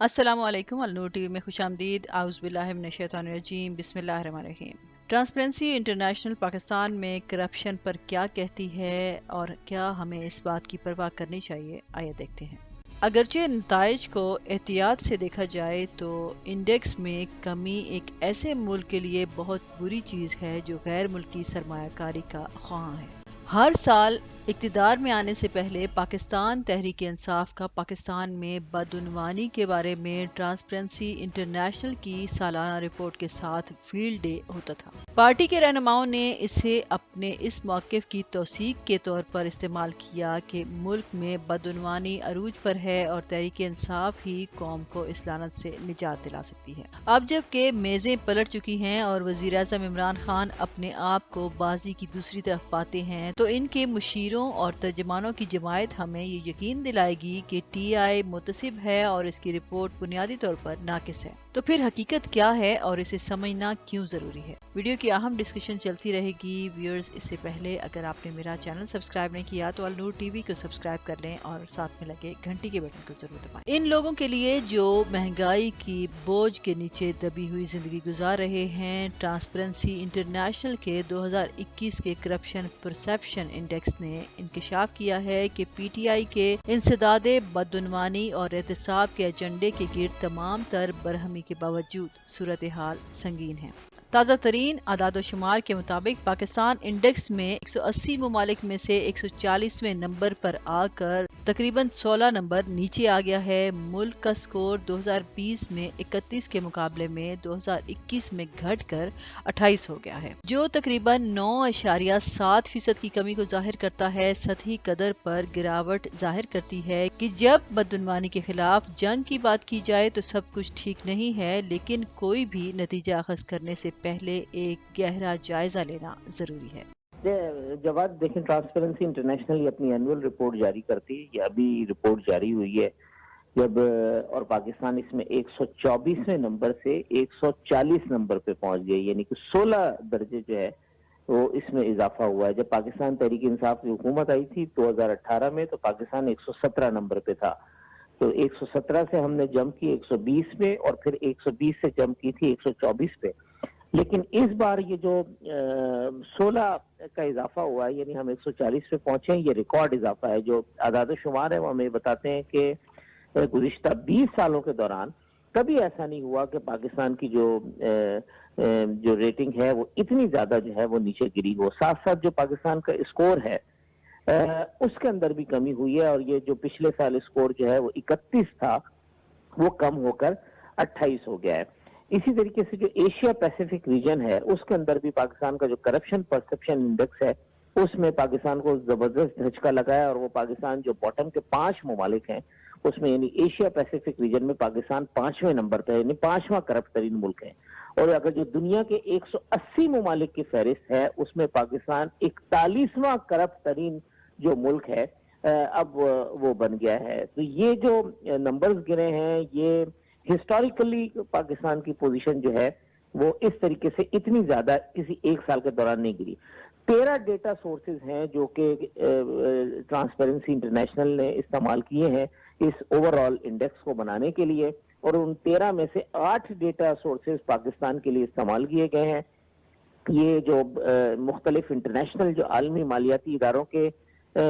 السلام علیکم، النور ٹی وی میں خوش آمدید۔ اعوذ باللہ من الشیطان الرجیم، بسم اللہ الرحمن الرحیم۔ ٹرانسپیرنسی انٹرنیشنل پاکستان میں کرپشن پر کیا کہتی ہے اور کیا ہمیں اس بات کی پرواہ کرنی چاہیے، آئیے دیکھتے ہیں۔ اگرچہ نتائج کو احتیاط سے دیکھا جائے تو انڈیکس میں کمی ایک ایسے ملک کے لیے بہت بری چیز ہے جو غیر ملکی سرمایہ کاری کا خواہاں ہے۔ ہر سال اقتدار میں آنے سے پہلے پاکستان تحریک انصاف کا پاکستان میں بدعنوانی کے بارے میں ٹرانسپیرنسی انٹرنیشنل کی سالانہ رپورٹ کے ساتھ فیلڈ ڈے ہوتا تھا۔ پارٹی کے رہنماؤں نے اسے اپنے اس موقف کی توثیق کے طور پر استعمال کیا کہ ملک میں بدعنوانی عروج پر ہے اور تحریک انصاف ہی قوم کو اس لعنت سے نجات دلا سکتی ہے۔ اب جب کہ میزیں پلٹ چکی ہیں اور وزیر اعظم عمران خان اپنے آپ کو بازی کی دوسری طرف پاتے ہیں تو ان کے مشیروں اور ترجمانوں کی جماعت ہمیں یہ یقین دلائے گی کہ ٹی آئی متصب ہے اور اس کی رپورٹ بنیادی طور پر ناقص ہے۔ تو پھر حقیقت کیا ہے اور اسے سمجھنا کیوں ضروری ہے؟ ویڈیو کی اہم ڈسکشن چلتی رہے گی۔ ویورز، اس سے پہلے اگر آپ نے میرا چینل سبسکرائب نہیں کیا تو النور ٹی وی کو سبسکرائب کر لیں اور ساتھ میں لگے گھنٹی کے بٹن کو ضرور دبائیں۔ ان لوگوں کے لیے جو مہنگائی کی بوجھ کے نیچے دبی ہوئی زندگی گزار رہے ہیں، ٹرانسپیرنسی انٹرنیشنل کے 2021 کے کرپشن پرسیپشن انڈیکس نے انکشاف کیا ہے کہ پی ٹی آئی کے انسداد بدعنوانی اور احتساب کے ایجنڈے کے گرد تمام تر برہمی کے باوجود صورتحال سنگین ہے۔ تازہ ترین اعداد و شمار کے مطابق پاکستان انڈیکس میں 180 ممالک میں سے 140ویں نمبر پر آ کر تقریباً 16 نمبر نیچے آ گیا ہے۔ ملک کا سکور 2020 میں 31 کے مقابلے میں 2021 میں گھٹ کر 28 ہو گیا ہے، جو تقریباً 9.7% کی کمی کو ظاہر کرتا ہے۔ سطحی قدر پر گراوٹ ظاہر کرتی ہے کہ جب بدعنوانی کے خلاف جنگ کی بات کی جائے تو سب کچھ ٹھیک نہیں ہے، لیکن کوئی بھی نتیجہ اخذ کرنے سے پہلے ایک گہرا جائزہ لینا ضروری ہے۔ جواد دیکھیں، ٹرانسپیرنسی انٹرنیشنل اپنی اینول رپورٹ جاری کرتی ہے، یہ ابھی رپورٹ جاری ہوئی ہے جب اور پاکستان اس میں 124ویں نمبر سے 140 نمبر پہ پہنچ گئی، یعنی کہ 16 درجے جو ہے وہ اس میں اضافہ ہوا ہے۔ جب پاکستان تحریک انصاف کی حکومت آئی تھی 2018 میں تو پاکستان 117 نمبر پہ تھا، تو 117 سے ہم نے جمپ کی 120 پہ اور پھر 120 سے جمپ کی تھی 124 پہ۔ لیکن اس بار یہ جو 16 کا اضافہ ہوا ہے، یعنی ہم 140 پہ پہنچے ہیں، یہ ریکارڈ اضافہ ہے۔ جو اعداد و شمار ہے وہ ہمیں بتاتے ہیں کہ گزشتہ 20 سالوں کے دوران کبھی ایسا نہیں ہوا کہ پاکستان کی جو ریٹنگ ہے وہ اتنی زیادہ جو ہے وہ نیچے گری ہو۔ ساتھ ساتھ جو پاکستان کا اسکور ہے اس کے اندر بھی کمی ہوئی ہے، اور یہ جو پچھلے سال اسکور جو ہے وہ 31 تھا وہ کم ہو کر 28 ہو گیا ہے۔ اسی طریقے سے جو ایشیا پیسیفک ریجن ہے اس کے اندر بھی پاکستان کا جو کرپشن پرسپشن انڈیکس ہے اس میں پاکستان کو زبردست دھچکا لگا ہے، اور وہ پاکستان جو باٹم کے 5 ممالک ہیں اس میں، یعنی ایشیا پیسیفک ریجن میں پاکستان 5ویں نمبر پہ ہے، یعنی 5واں کرپٹ ترین ملک ہے۔ اور اگر جو دنیا کے 180 ممالک کی فہرست ہے اس میں پاکستان 41واں کرپٹ ترین جو ملک ہے اب وہ بن گیا ہے۔ تو یہ جو نمبرز گرے ہیں، یہ ہسٹوریکلی پاکستان کی پوزیشن جو ہے وہ اس طریقے سے اتنی زیادہ کسی ایک سال کے دوران نہیں گری۔ 13 ڈیٹا سورسز ہیں جو کہ ٹرانسپیرنسی انٹرنیشنل نے استعمال کیے ہیں اس اوور آل انڈیکس کو بنانے کے لیے، اور ان 13 میں سے 8 ڈیٹا سورسز پاکستان کے لیے استعمال کیے گئے ہیں۔ یہ جو مختلف انٹرنیشنل جو عالمی مالیاتی اداروں کے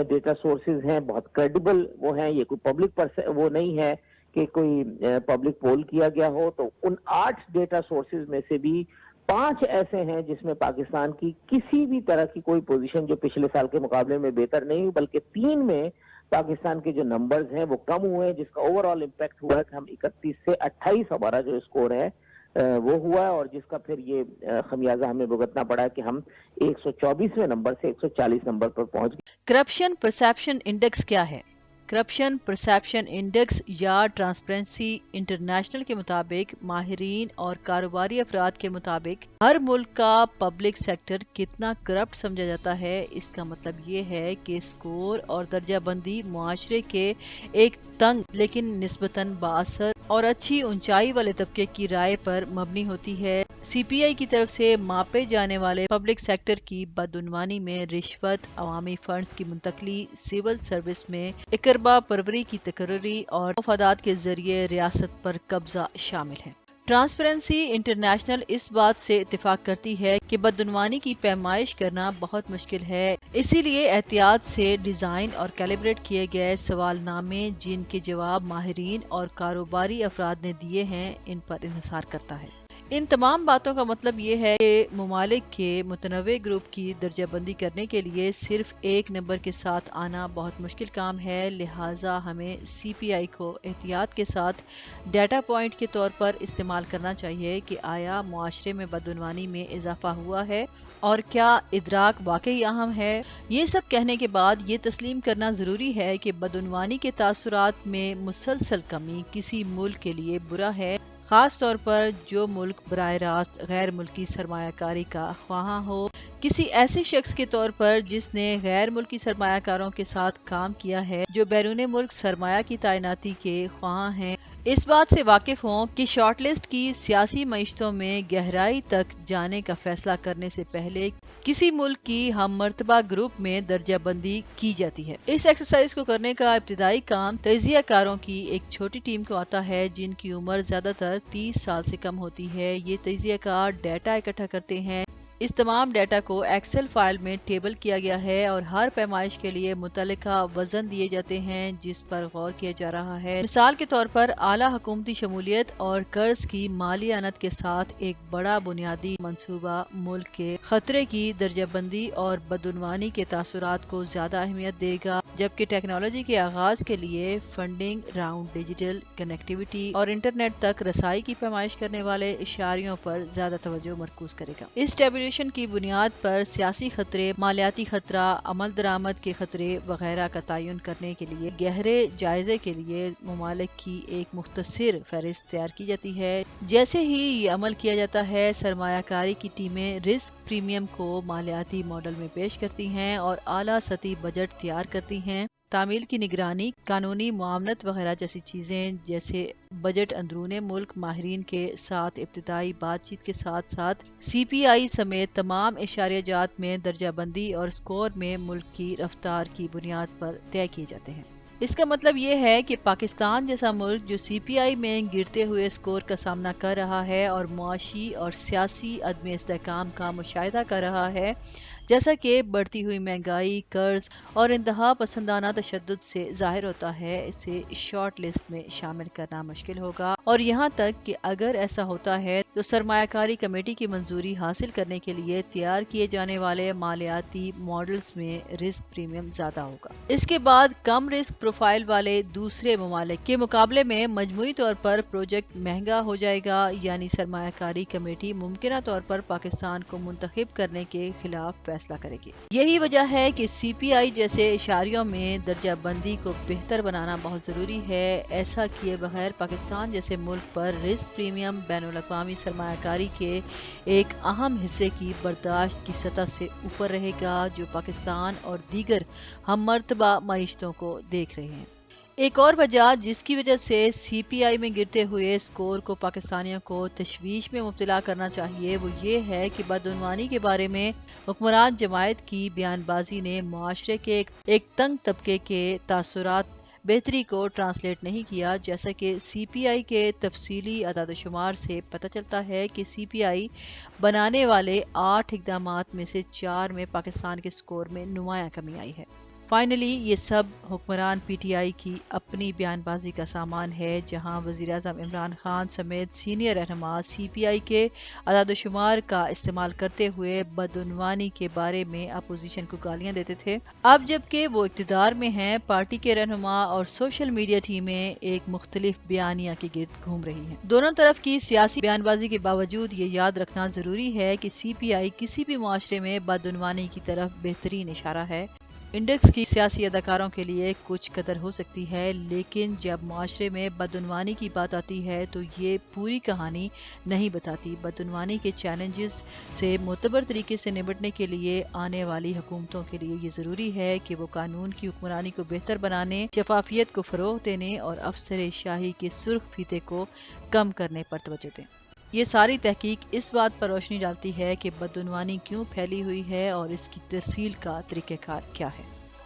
ڈیٹا سورسز ہیں، بہت کریڈیبل وہ ہیں، یہ کوئی پبلک وہ نہیں ہے کہ کوئی پبلک پول کیا گیا ہو۔ تو ان 8 ڈیٹا سورسز میں سے بھی 5 ایسے ہیں جس میں پاکستان کی کسی بھی طرح کی کوئی پوزیشن جو پچھلے سال کے مقابلے میں بہتر نہیں ہوئی، بلکہ 3 میں پاکستان کے جو نمبرز ہیں وہ کم ہوئے ہیں، جس کا اوور آل امپیکٹ ہوا ہے کہ ہم 31 سے 28 ہمارا جو اسکور ہے وہ ہوا ہے، اور جس کا پھر یہ خمیازہ ہمیں بھگتنا پڑا ہے کہ ہم 124ویں نمبر سے 140 نمبر پر پہنچ گئے۔ کرپشن پرسیپشن انڈیکس کیا ہے؟ کرپشن پرسیپشن انڈیکس یا ٹرانسپیرنسی انٹرنیشنل کے مطابق ماہرین اور کاروباری افراد کے مطابق ہر ملک کا پبلک سیکٹر کتنا کرپٹ سمجھا جاتا ہے۔ اس کا مطلب یہ ہے کہ سکور اور درجہ بندی معاشرے کے ایک تنگ لیکن نسبتاً بااثر اور اچھی اونچائی والے طبقے کی رائے پر مبنی ہوتی ہے۔ سی پی آئی کی طرف سے ماپے جانے والے پبلک سیکٹر کی بدعنوانی میں رشوت، عوامی فنڈز کی منتقلی، سول سروس میں اقربا پروری کی تقرری اور مفادات کے ذریعے ریاست پر قبضہ شامل ہے۔ ٹرانسپیرنسی انٹرنیشنل اس بات سے اتفاق کرتی ہے کہ بدعنوانی کی پیمائش کرنا بہت مشکل ہے، اسی لیے احتیاط سے ڈیزائن اور کیلیبریٹ کیے گئے سوال نامے جن کے جواب ماہرین اور کاروباری افراد نے دیے ہیں ان پر انحصار کرتا ہے۔ ان تمام باتوں کا مطلب یہ ہے کہ ممالک کے متنوع گروپ کی درجہ بندی کرنے کے لیے صرف ایک نمبر کے ساتھ آنا بہت مشکل کام ہے، لہٰذا ہمیں سی پی آئی کو احتیاط کے ساتھ ڈیٹا پوائنٹ کے طور پر استعمال کرنا چاہیے کہ آیا معاشرے میں بدعنوانی میں اضافہ ہوا ہے اور کیا ادراک واقعی اہم ہے۔ یہ سب کہنے کے بعد یہ تسلیم کرنا ضروری ہے کہ بدعنوانی کے تاثرات میں مسلسل کمی کسی ملک کے لیے برا ہے، خاص طور پر جو ملک براہ راست غیر ملکی سرمایہ کاری کا خواہاں ہو، کسی ایسے شخص کے طور پر جس نے غیر ملکی سرمایہ کاروں کے ساتھ کام کیا ہے جو بیرون ملک سرمایہ کی تعیناتی کے خواہاں ہیں، اس بات سے واقف ہوں کہ شارٹ لسٹ کی سیاسی معیشتوں میں گہرائی تک جانے کا فیصلہ کرنے سے پہلے کسی ملک کی ہم مرتبہ گروپ میں درجہ بندی کی جاتی ہے۔ اس ایکسرسائز کو کرنے کا ابتدائی کام تجزیہ کاروں کی ایک چھوٹی ٹیم کو آتا ہے جن کی عمر زیادہ تر 30 سال سے کم ہوتی ہے۔ یہ تجزیہ کار ڈیٹا اکٹھا کرتے ہیں، اس تمام ڈیٹا کو ایکسل فائل میں ٹیبل کیا گیا ہے اور ہر پیمائش کے لیے متعلقہ وزن دیے جاتے ہیں جس پر غور کیا جا رہا ہے۔ مثال کے طور پر اعلیٰ حکومتی شمولیت اور قرض کی مالی اعانت کے ساتھ ایک بڑا بنیادی منصوبہ ملک کے خطرے کی درجہ بندی اور بدعنوانی کے تاثرات کو زیادہ اہمیت دے گا، جبکہ ٹیکنالوجی کے آغاز کے لیے فنڈنگ راؤنڈ ڈیجیٹل کنیکٹیویٹی اور انٹرنیٹ تک رسائی کی پیمائش کرنے والے اشاریوں پر زیادہ توجہ مرکوز کرے گا۔ اس ٹیبولیشن کی بنیاد پر سیاسی خطرے، مالیاتی خطرہ، عمل درآمد کے خطرے وغیرہ کا تعین کرنے کے لیے گہرے جائزے کے لیے ممالک کی ایک مختصر فہرست تیار کی جاتی ہے۔ جیسے ہی یہ عمل کیا جاتا ہے، سرمایہ کاری کی ٹیمیں رسک پریمیم کو مالیاتی ماڈل میں پیش کرتی ہیں اور اعلیٰ سطحی بجٹ تیار کرتی ہیں۔ تعمیل کی نگرانی، قانونی معاونت وغیرہ جیسی چیزیں جیسے بجٹ اندرون ملک ماہرین کے ساتھ ابتدائی بات چیت کے ساتھ ساتھ سی پی آئی سمیت تمام اشاریہ جات میں درجہ بندی اور سکور میں ملک کی رفتار کی بنیاد پر طے کیے جاتے ہیں۔ اس کا مطلب یہ ہے کہ پاکستان جیسا ملک جو سی پی آئی میں گرتے ہوئے سکور کا سامنا کر رہا ہے اور معاشی اور سیاسی عدم استحکام کا مشاہدہ کر رہا ہے، جیسا کہ بڑھتی ہوئی مہنگائی، قرض اور انتہا پسندانہ تشدد سے ظاہر ہوتا ہے، اسے شارٹ لسٹ میں شامل کرنا مشکل ہوگا، اور یہاں تک کہ اگر ایسا ہوتا ہے تو سرمایہ کاری کمیٹی کی منظوری حاصل کرنے کے لیے تیار کیے جانے والے مالیاتی ماڈلز میں رسک پریمیم زیادہ ہوگا۔ اس کے بعد کم رسک پروفائل والے دوسرے ممالک کے مقابلے میں مجموعی طور پر پروجیکٹ مہنگا ہو جائے گا، یعنی سرمایہ کاری کمیٹی ممکنہ طور پر پاکستان کو منتخب کرنے کے خلاف فیصلہ کرے گی۔ یہی وجہ ہے کہ سی پی آئی جیسے اشاریوں میں درجہ بندی کو بہتر بنانا بہت ضروری ہے۔ ایسا کیے بغیر پاکستان جیسے ملک پر رسک پریمیم بین الاقوامی سرمایہ کاری کے ایک اہم حصے کی برداشت کی سطح سے اوپر رہے گا جو پاکستان اور دیگر ہم مرتبہ معیشتوں کو دیکھ رہے ہیں۔ ایک اور وجہ جس کی وجہ سے سی پی آئی میں گرتے ہوئے سکور کو پاکستانیوں کو تشویش میں مبتلا کرنا چاہیے وہ یہ ہے کہ بدعنوانی کے بارے میں حکمران جماعت کی بیان بازی نے معاشرے کے ایک تنگ طبقے کے تاثرات بہتری کو ٹرانسلیٹ نہیں کیا، جیسا کہ سی پی آئی کے تفصیلی اعداد و شمار سے پتہ چلتا ہے کہ سی پی آئی بنانے والے 8 اقدامات میں سے 4 میں پاکستان کے سکور میں نمایاں کمی آئی ہے۔ فائنلی یہ سب حکمران پی ٹی آئی کی اپنی بیان بازی کا سامان ہے، جہاں وزیراعظم عمران خان سمیت سینئر رہنما سی پی آئی کے اعداد و شمار کا استعمال کرتے ہوئے بدعنوانی کے بارے میں اپوزیشن کو گالیاں دیتے تھے۔ اب جبکہ وہ اقتدار میں ہیں، پارٹی کے رہنما اور سوشل میڈیا ٹیمیں ایک مختلف بیانیہ کے گرد گھوم رہی ہیں۔ دونوں طرف کی سیاسی بیان بازی کے باوجود یہ یاد رکھنا ضروری ہے کہ سی پی آئی کسی بھی معاشرے میں بدعنوانی کی طرف بہترین اشارہ ہے۔ انڈیکس کی سیاسی اداکاروں کے لیے کچھ قدر ہو سکتی ہے، لیکن جب معاشرے میں بدعنوانی کی بات آتی ہے تو یہ پوری کہانی نہیں بتاتی۔ بدعنوانی کے چیلنجز سے معتبر طریقے سے نمٹنے کے لیے آنے والی حکومتوں کے لیے یہ ضروری ہے کہ وہ قانون کی حکمرانی کو بہتر بنانے، شفافیت کو فروغ دینے اور افسر شاہی کے سرخ فیتے کو کم کرنے پر توجہ دیں۔ یہ ساری تحقیق اس بات پر روشنی ڈالتی ہے کہ بدعنوانی کیوں پھیلی ہوئی ہے اور اس کی ترسیل کا طریقہ کار کیا ہے۔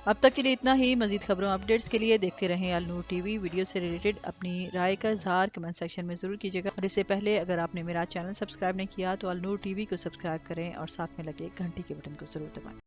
اب تک کے لیے اتنا ہی۔ مزید خبروں اپڈیٹس کے لیے دیکھتے رہیں النور ٹی وی۔ ویڈیو سے ریلیٹڈ اپنی رائے کا اظہار کمنٹ سیکشن میں ضرور کیجیے گا، اور اس سے پہلے اگر آپ نے میرا چینل سبسکرائب نہیں کیا تو النور ٹی وی کو سبسکرائب کریں اور ساتھ میں لگے گھنٹی کے بٹن کو ضرور دبائیں۔